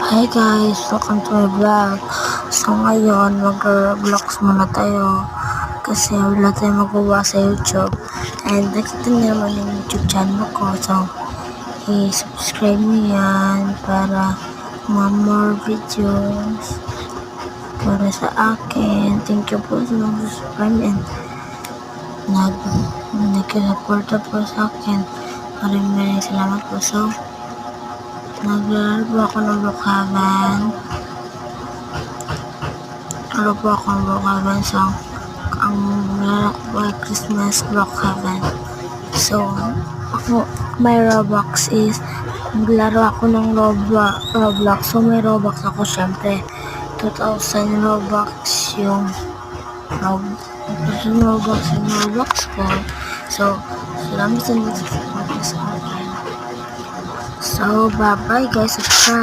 Hi guys, welcome to my vlog. So ngayon, mag-vlogs muna tayo kasi wala tayong magawa sa YouTube. And nakita niyo naman yung YouTube channel ko. So, i-subscribe niyo yan para more videos para sa akin. Thank you po sa mga subscribe and nag-support po sa akin. Maraming salamat po. So, naglalaro ako ng Brookhaven. So, ang lalaro ko ay Christmas Brookhaven. So, ako, my Robux is, naglaro ako ng Roblox. So, may Robux ako syempre. 2,000 Robux yung Robux ko. So, salamat sa nag-subscribe sa akin. So, bye-bye guys. Subscribe.